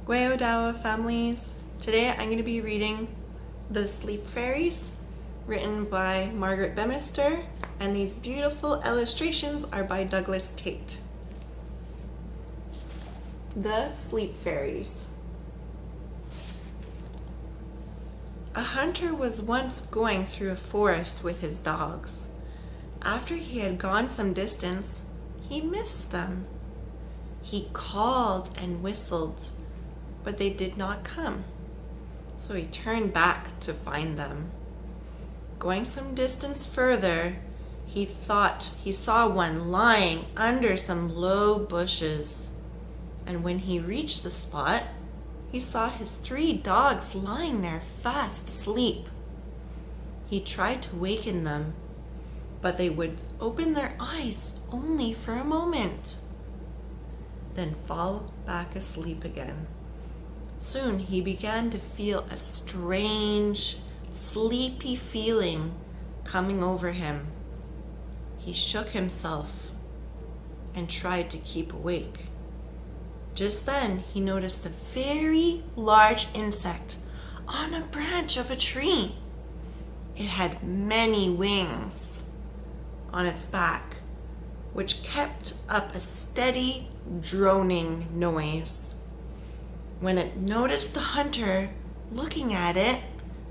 Gweodawa families. Today I'm going to be reading The Sleep Fairies, written by Margaret Bemister, and these beautiful illustrations are by Douglas Tait. The Sleep Fairies. A hunter was once going through a forest with his dogs. After he had gone some distance, he missed them. He called and whistled, but they did not come. So he turned back to find them. Going some distance further, he thought he saw one lying under some low bushes. And when he reached the spot, he saw his 3 dogs lying there fast asleep. He tried to waken them, but they would open their eyes only for a moment, then fall back asleep again. Soon he began to feel a strange, sleepy feeling coming over him. He shook himself and tried to keep awake. Just then he noticed a very large insect on a branch of a tree. It had many wings on its back, which kept up a steady droning noise. When it noticed the hunter looking at it,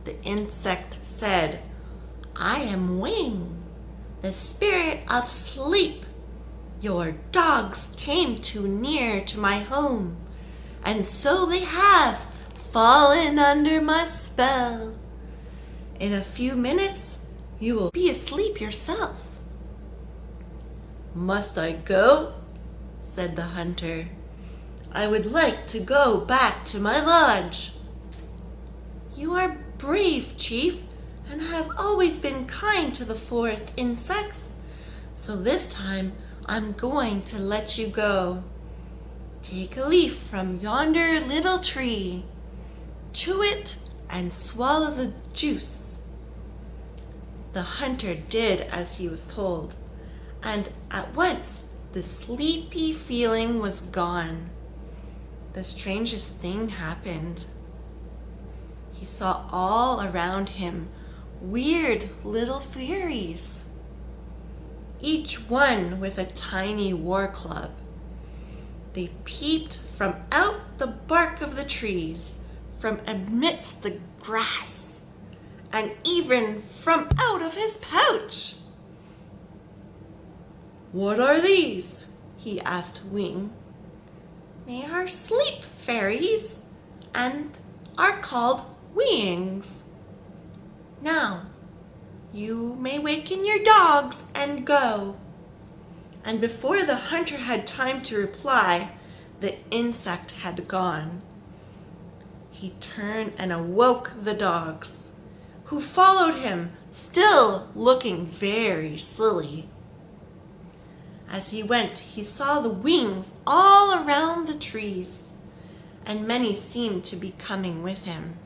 the insect said, "I am Wing, the spirit of sleep. Your dogs came too near to my home, and so they have fallen under my spell. In a few minutes, you will be asleep yourself." "Must I go?" said the hunter. "I would like to go back to my lodge." "You are brave, Chief, and have always been kind to the forest insects, so this time I'm going to let you go. Take a leaf from yonder little tree, chew it, and swallow the juice." The hunter did as he was told, and at once the sleepy feeling was gone. The strangest thing happened. He saw all around him weird little fairies, each one with a tiny war club. They peeped from out the bark of the trees, from amidst the grass, and even from out of his pouch. "What are these?" he asked Wing. "They are sleep fairies and are called Weengs. Now, you may waken your dogs and go." And before the hunter had time to reply, the insect had gone. He turned and awoke the dogs, who followed him, still looking very silly. As he went, he saw the wings all around the trees, and many seemed to be coming with him.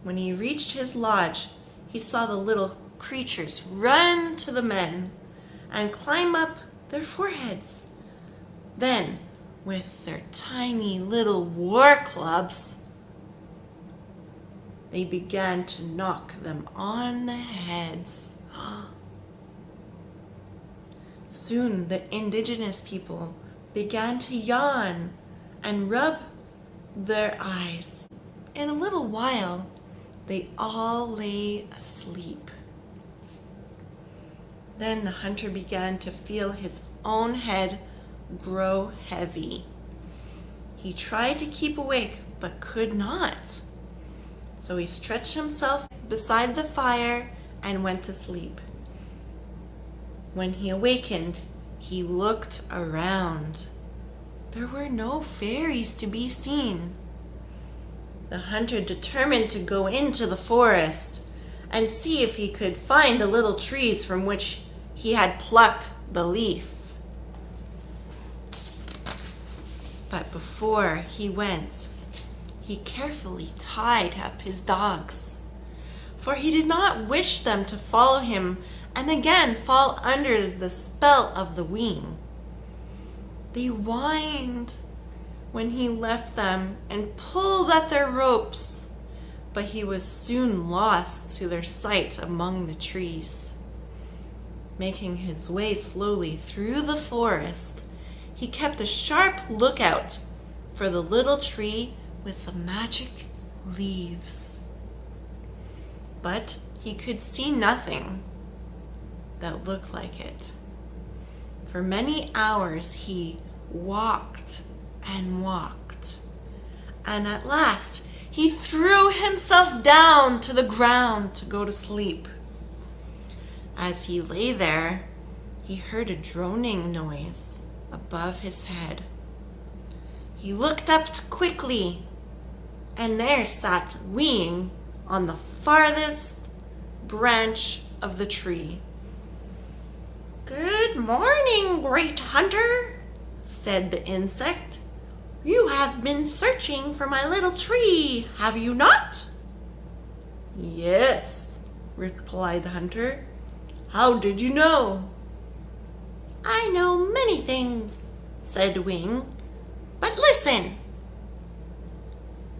When he reached his lodge, he saw the little creatures run to the men and climb up their foreheads. Then, with their tiny little war clubs, they began to knock them on the heads. Soon the Indigenous people began to yawn and rub their eyes. In a little while, they all lay asleep. Then the hunter began to feel his own head grow heavy. He tried to keep awake, but could not. So he stretched himself beside the fire and went to sleep. When he awakened, he looked around. There were no fairies to be seen. The hunter determined to go into the forest and see if he could find the little trees from which he had plucked the leaf. But before he went, he carefully tied up his dogs, for he did not wish them to follow him and again fall under the spell of the Weng. They whined when he left them and pulled at their ropes, but he was soon lost to their sight among the trees. Making his way slowly through the forest, he kept a sharp lookout for the little tree with the magic leaves. But he could see nothing that looked like it. For many hours he walked and walked, and at last he threw himself down to the ground to go to sleep. As he lay there, he heard a droning noise above his head. He looked up quickly, and there sat Weeng on the farthest branch of the tree. "Good morning, great hunter," said the insect. "You have been searching for my little tree, have you not?" "Yes," replied the hunter. "How did you know?" "I know many things," said Weeng, "but listen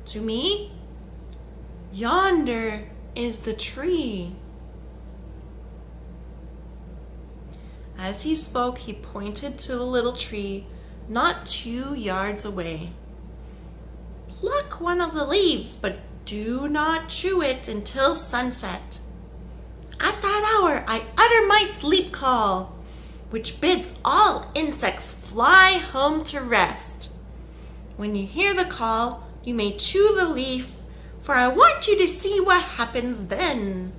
to me. Yonder is the tree." As he spoke, he pointed to the little tree not 2 yards away. "Pluck one of the leaves, but do not chew it until sunset. At that hour I utter my sleep call, which bids all insects fly home to rest. When you hear the call, you may chew the leaf, for I want you to see what happens then."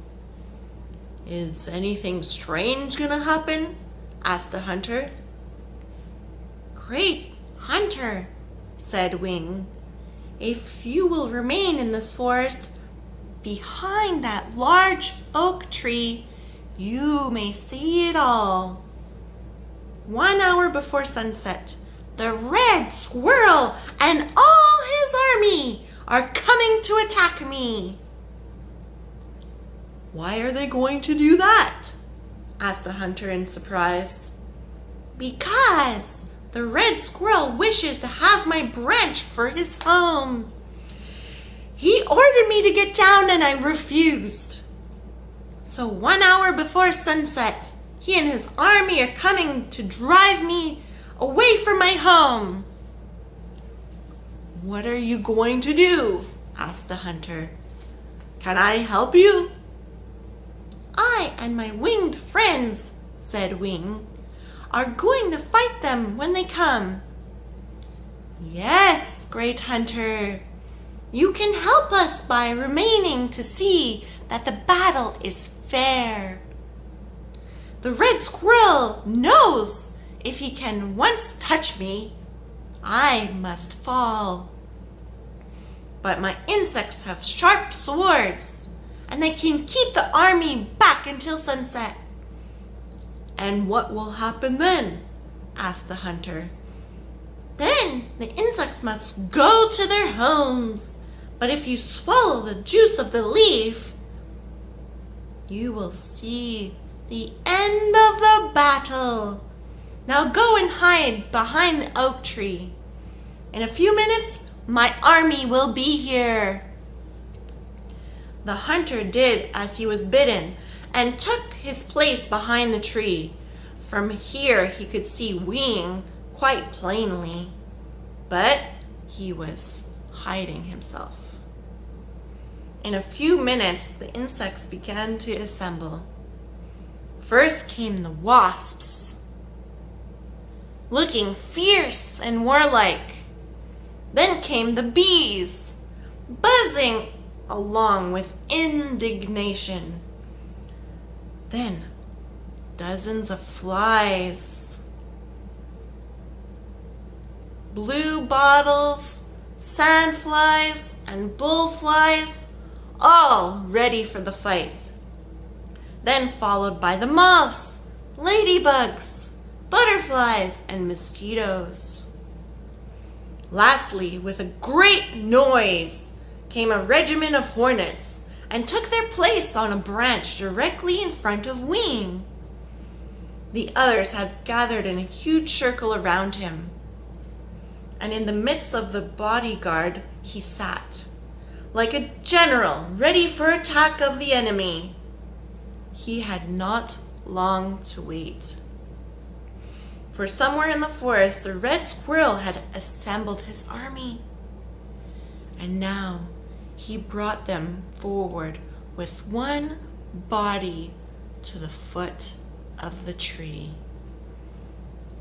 "Is anything strange gonna happen?" asked the hunter. "Great hunter," said Weeng, "if you will remain in this forest, behind that large oak tree, you may see it all. 1 hour before sunset, the Red Squirrel and all his army are coming to attack me." "Why are they going to do that?" asked the hunter in surprise. "Because the Red Squirrel wishes to have my branch for his home. He ordered me to get down and I refused. So 1 hour before sunset, he and his army are coming to drive me away from my home." "What are you going to do?" asked the hunter. "Can I help you?" "I and my winged friends," said Weeng, "are going to fight them when they come." "Yes, great hunter. You can help us by remaining to see that the battle is fair. The Red Squirrel knows if he can once touch me, I must fall. But my insects have sharp swords, and they can keep the army back until sunset." "And what will happen then?" asked the hunter. "Then the insects must go to their homes. But if you swallow the juice of the leaf, you will see the end of the battle. Now go and hide behind the oak tree. In a few minutes, my army will be here." The hunter did as he was bidden and took his place behind the tree. From here he could see Weeng quite plainly, but he was hiding himself. In a few minutes, the insects began to assemble. First came the wasps, looking fierce and warlike. Then came the bees, buzzing along with indignation. Then dozens of flies, blue bottles, sandflies, and bullflies, all ready for the fight. Then followed by the moths, ladybugs, butterflies, and mosquitoes. Lastly, with a great noise, came a regiment of hornets and took their place on a branch directly in front of Weeng. The others had gathered in a huge circle around him. and in the midst of the bodyguard he sat, like a general ready for attack of the enemy. He had not long to wait. For somewhere in the forest, the Red Squirrel had assembled his army. And now he brought them forward with one body to the foot of the tree.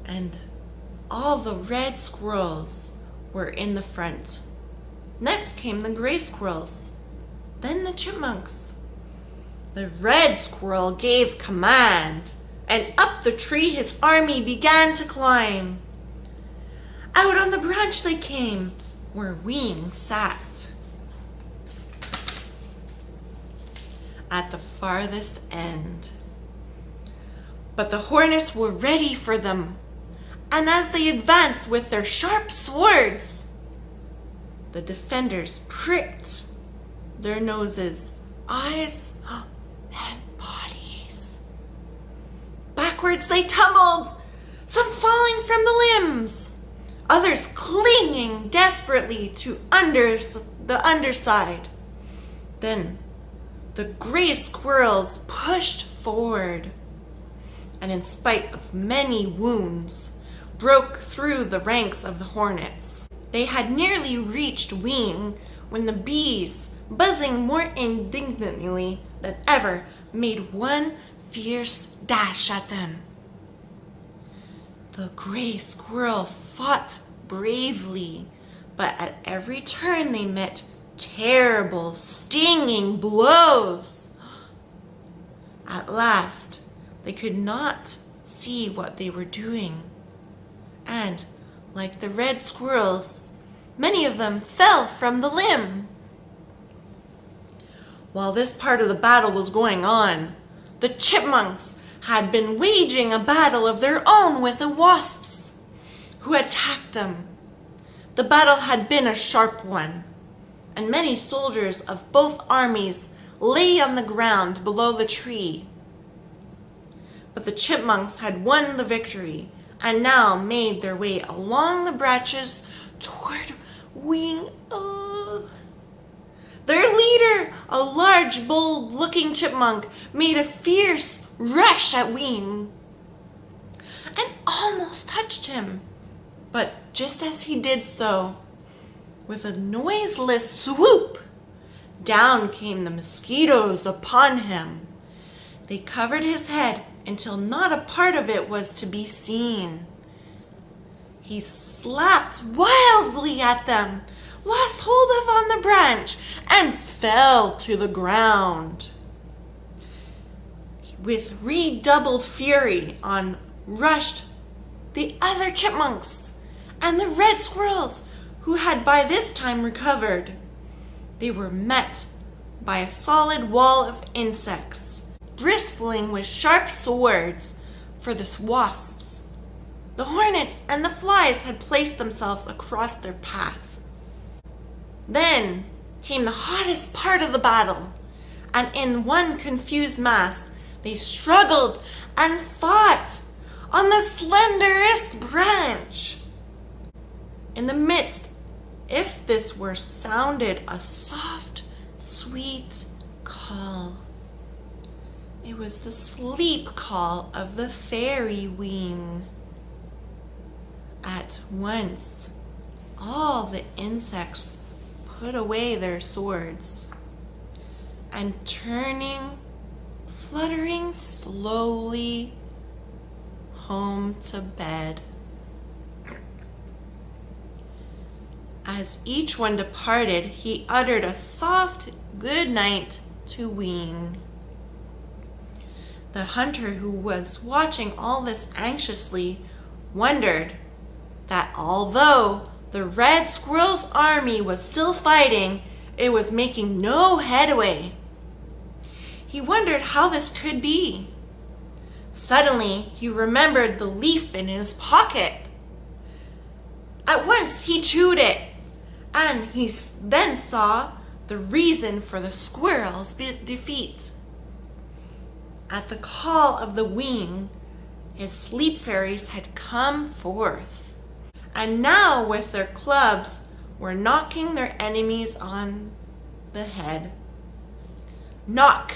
And all the red squirrels were in the front. Next came the gray squirrels, then the chipmunks. The red squirrel gave command, and up the tree his army began to climb. Out on the branch they came, where Weengs sat. At the farthest end. But the hornets were ready for them, and as they advanced with their sharp swords, the defenders pricked their noses, eyes, and bodies. Backwards they tumbled, some falling from the limbs, others clinging desperately to the underside. Then the gray squirrels pushed forward, and in spite of many wounds, broke through the ranks of the hornets. They had nearly reached Ween when the bees, buzzing more indignantly than ever, made one fierce dash at them. The gray squirrel fought bravely, but at every turn they met terrible, stinging blows. At last, they could not see what they were doing, and, like the red squirrels, many of them fell from the limb. While this part of the battle was going on, the chipmunks had been waging a battle of their own with the wasps, who attacked them. The battle had been a sharp one, and many soldiers of both armies lay on the ground below the tree. But the chipmunks had won the victory, and now made their way along the branches toward Weengs. Their leader, a large, bold-looking chipmunk, made a fierce rush at Weengs and almost touched him. But just as he did so, with a noiseless swoop, down came the mosquitoes upon him. They covered his head until not a part of it was to be seen. He slapped wildly at them, lost hold of on the branch, and fell to the ground. With redoubled fury on rushed the other chipmunks and the red squirrels, who had by this time recovered. They were met by a solid wall of insects, bristling with sharp swords for the wasps. The hornets and the flies had placed themselves across their path. Then came the hottest part of the battle, and in one confused mass they struggled and fought on the slenderest branch. In the midst, if this were sounded a soft, sweet call, it was the sleep call of the fairy Weengs. At once, all the insects put away their swords, and fluttering slowly home to bed. As each one departed, he uttered a soft good night to Weengs. The hunter, who was watching all this anxiously, wondered that although the red squirrel's army was still fighting, it was making no headway. He wondered how this could be. Suddenly, he remembered the leaf in his pocket. At once, he chewed it, and he then saw the reason for the squirrel's defeat. At the call of the Weengs, his sleep fairies had come forth, and now with their clubs were knocking their enemies on the head. Knock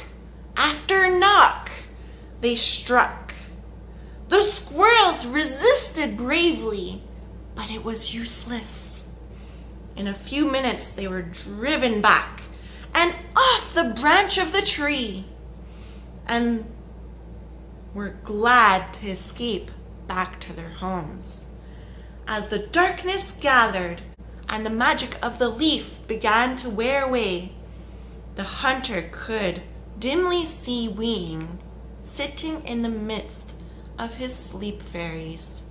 after knock they struck. The squirrels resisted bravely, but it was useless. In a few minutes they were driven back and off the branch of the tree, and were glad to escape back to their homes. As the darkness gathered and the magic of the leaf began to wear away, the hunter could dimly see Weeng sitting in the midst of his sleep fairies,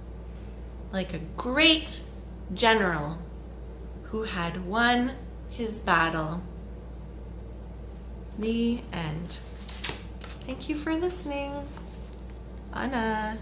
like a great general who had won his battle. The end. Thank you for listening. Anna.